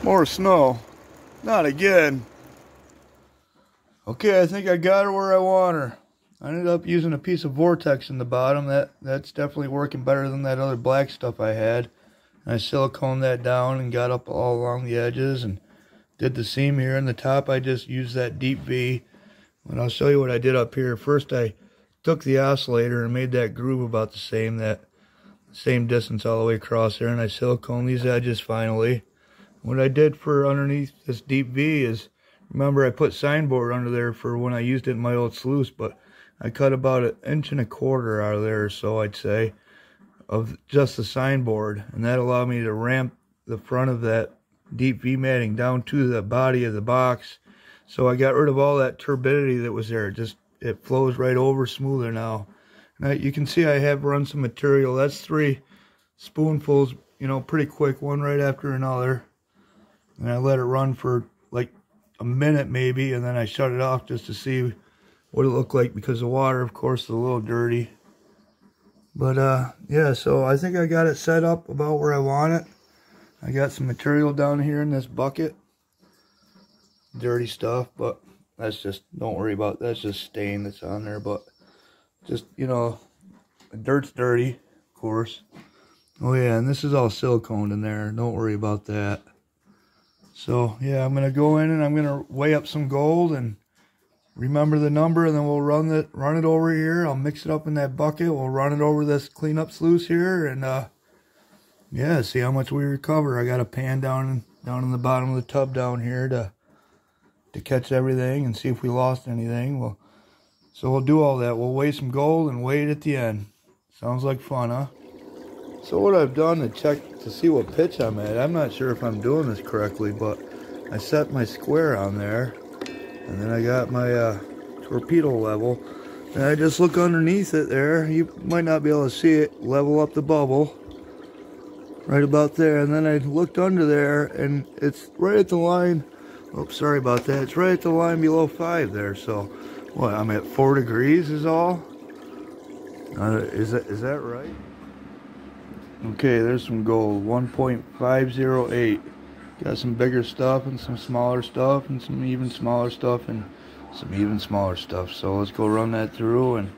More snow. Not again. Okay, I think I got her where I want her. I ended up using a piece of Vortex in the bottom. That's definitely working better than that other black stuff I had. And I siliconed that down and got up all along the edges and did the seam here in the top. I just used that deep V. And I'll show you what I did up here. First I took the oscillator and made that groove about the same distance all the way across there, and I siliconed these edges finally. What I did for underneath this deep V is, remember I put signboard under there for when I used it in my old sluice, but I cut about 1.25 inches out of there, or so I'd say, of just the signboard, and that allowed me to ramp the front of that deep V matting down to the body of the box. So I got rid of all that turbidity that was there. It flows right over smoother now. Now you can see I have run some material. That's 3 spoonfuls, you know, pretty quick, one right after another. And I let it run for like a minute maybe, and then I shut it off just to see what it looked like, because the water, of course, is a little dirty. But yeah, so I think I got it set up about where I want it. I got some material down here in this bucket. Dirty stuff, but that's just, don't worry about, that's just stain that's on there. But just, you know, dirt's dirty, of course. Oh yeah, and this is all siliconed in there, don't worry about that. So yeah, I'm gonna go in and I'm gonna weigh up some gold and remember the number, and then we'll run it over here. I'll mix it up in that bucket, we'll run it over this cleanup sluice here, and yeah, see how much we recover. I got a pan down in the bottom of the tub down here to catch everything and see if we lost anything. Well, so we'll do all that. We'll weigh some gold and weigh it at the end. Sounds like fun, huh? So what I've done to check to see what pitch I'm at, I'm not sure if I'm doing this correctly, but I set my square on there, and then I got my torpedo level, and I just look underneath it there. You might not be able to see it. Level up the bubble right about there, and then I looked under there, and it's right at the line. Oops, sorry about that. It's right at the line below 5 there. So, what? I'm at 4 degrees is all. Is that right? Okay, there's some gold. 1.508. Got some bigger stuff and some smaller stuff and some even smaller stuff and some even smaller stuff. So let's go run that through and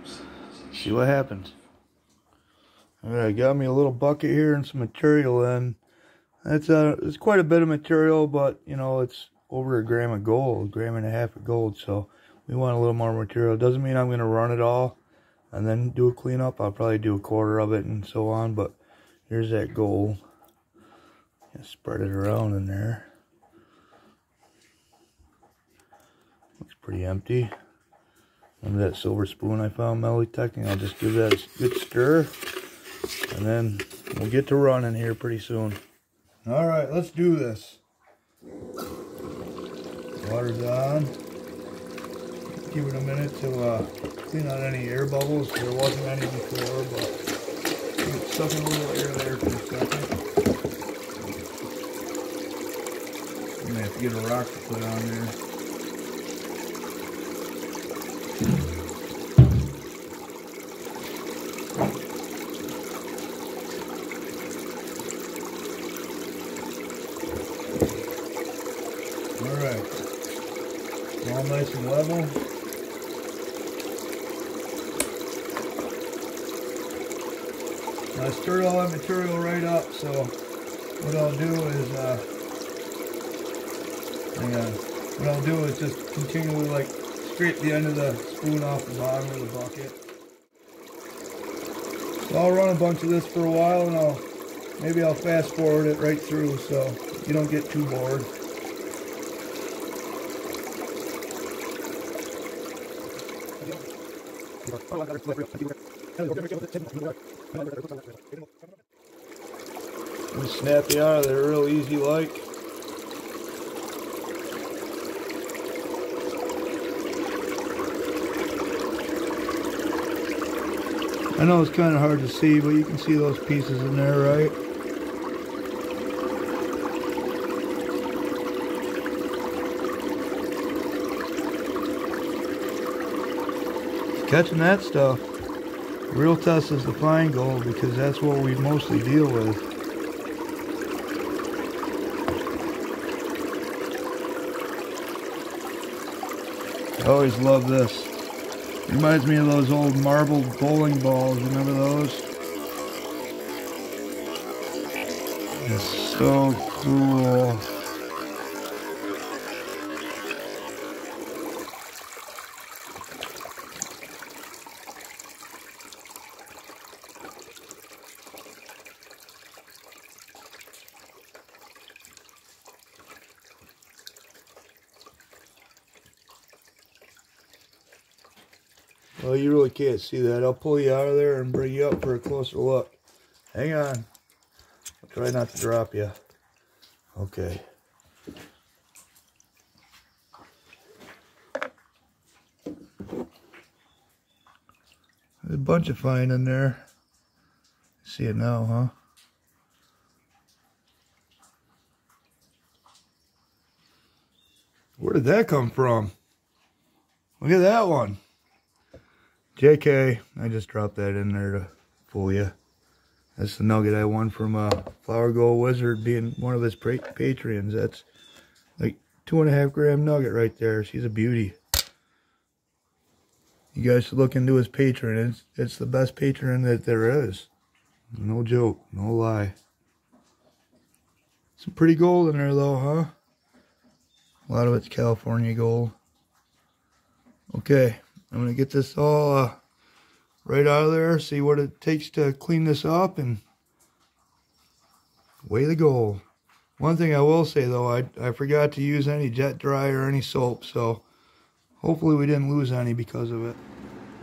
see what happens. Alright, got me a little bucket here and some material in. It's quite a bit of material, but you know, it's over 1 gram of gold, 1.5 grams of gold, so we want a little more material. It doesn't mean I'm going to run it all and then do a cleanup. I'll probably do 1/4 of it and so on, but here's that gold. Just spread it around in there. Looks pretty empty. Remember that silver spoon I found, Melitech? I'll just give that a good stir, and then we'll get to running here pretty soon. Alright, let's do this. Water's on. Give it a minute to clean out any air bubbles. There wasn't any before, but suck in a little air there for a second. I'm gonna have to get a rock to put on there. Alright. All nice and level. I stirred all that material right up, so what I'll do is, what I'll do is just continually like scrape the end of the spoon off the bottom of the bucket. So I'll run a bunch of this for a while, and maybe I'll fast forward it right through so you don't get too bored. And snap you out of there real easy like. I know it's kind of hard to see, but you can see those pieces in there, right? Catching that stuff. The real test is the fine gold, because that's what we mostly deal with. always love this. Reminds me of those old marble bowling balls. Remember those? It's so cool. Well, you really can't see that. I'll pull you out of there and bring you up for a closer look. Hang on. I'll try not to drop you. Okay. There's a bunch of fine in there. See it now, huh? Where did that come from? Look at that one. JK, I just dropped that in there to fool you. That's the nugget I won from Flower Gold Wizard being one of his patrons. That's like 2.5 gram nugget right there. She's a beauty. You guys should look into his patron. It's the best patron that there is. No joke, no lie. Some pretty gold in there though, huh? A lot of it's California gold. Okay, I'm going to get this all right out of there, see what it takes to clean this up, and weigh the gold. One thing I will say though, I forgot to use any jet dry or any soap, so hopefully we didn't lose any because of it.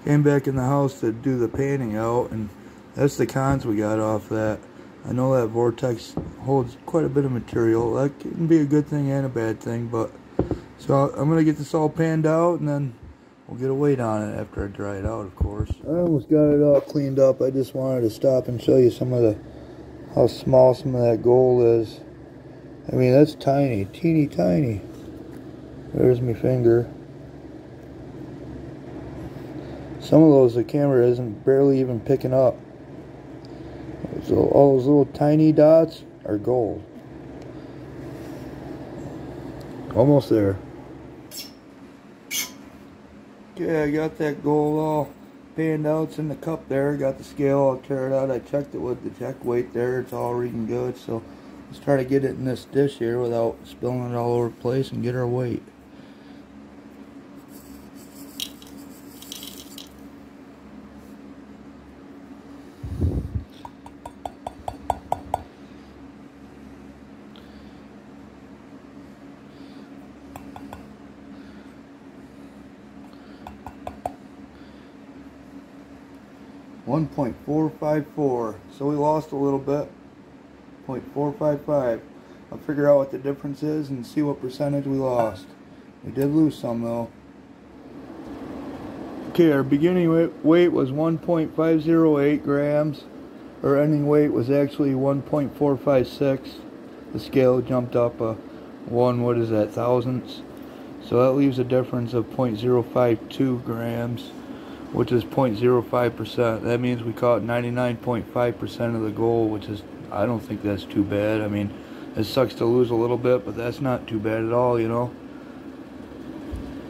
Came back in the house to do the painting out, and that's the cons we got off that. I know that vortex holds quite a bit of material. That can be a good thing and a bad thing, but so I'm going to get this all panned out, and then we'll get a weight on it after I dry it out, of course. I almost got it all cleaned up. I just wanted to stop and show you some of how small some of that gold is. I mean, that's tiny, teeny tiny. There's my finger. Some of those the camera isn't barely even picking up. So all those little tiny dots are gold. Almost there. Okay, I got that gold all panned out. It's in the cup there. Got the scale. I'll tear it out. I checked it with the check weight there. It's all reading good. So let's try to get it in this dish here without spilling it all over the place and get our weight. .454, so we lost a little bit. 0.455. I'll figure out what the difference is and see what percentage we lost. We did lose some though. Okay, our beginning weight was 1.508 grams. Our ending weight was actually 1.456. The scale jumped up what is that, thousandths. So that leaves a difference of 0.052 grams. Which is 0.05%. That means we caught 99.5% of the gold, which is, I don't think that's too bad. I mean, it sucks to lose a little bit, but that's not too bad at all, you know.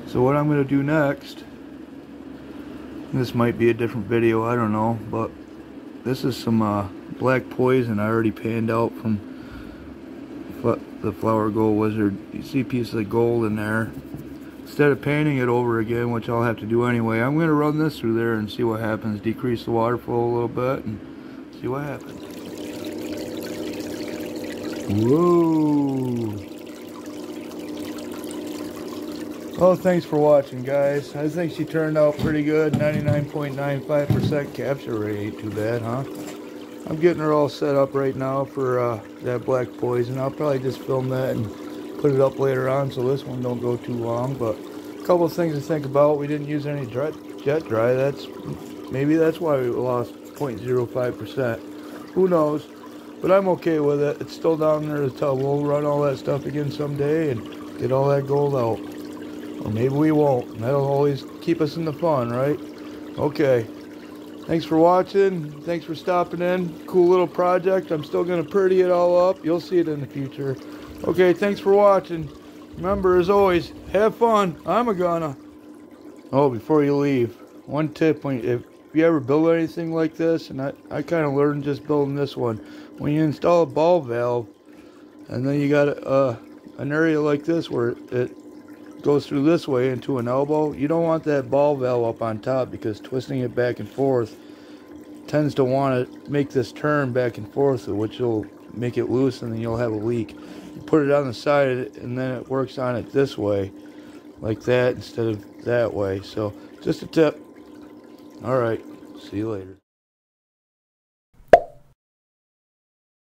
So what I'm going to do next, this might be a different video, I don't know, but this is some black poison I already panned out from the Flower Gold Wizard. You see pieces of gold in there. Instead of painting it over again, which I'll have to do anyway, I'm going to run this through there and see what happens. Decrease the water flow a little bit and see what happens. Whoa! Well, thanks for watching, guys. I think she turned out pretty good. 99.95% capture rate. Ain't too bad, huh? I'm getting her all set up right now for that black poison. I'll probably just film that and put it up later on so this one don't go too long. But a couple of things to think about. We didn't use any jet dry. Maybe that's why we lost 0.05%. Who knows? But I'm okay with it. It's still down there in the tub. We'll run all that stuff again someday and get all that gold out. Or maybe we won't. That'll always keep us in the fun, right? Okay. Thanks for watching. Thanks for stopping in. Cool little project. I'm still going to pretty it all up. You'll see it in the future. Okay, thanks for watching. Remember, as always, have fun. I'm a gonna. Oh, before you leave, one tip: if you ever build anything like this, and I kind of learned just building this one, when you install a ball valve, and then you got an area like this where it goes through this way into an elbow, you don't want that ball valve up on top, because twisting it back and forth tends to want to make this turn back and forth, which will make it loose, and then you'll have a leak. You put it on the side, and then it works on it this way, like that, instead of that way. So just a tip. All right, see you later.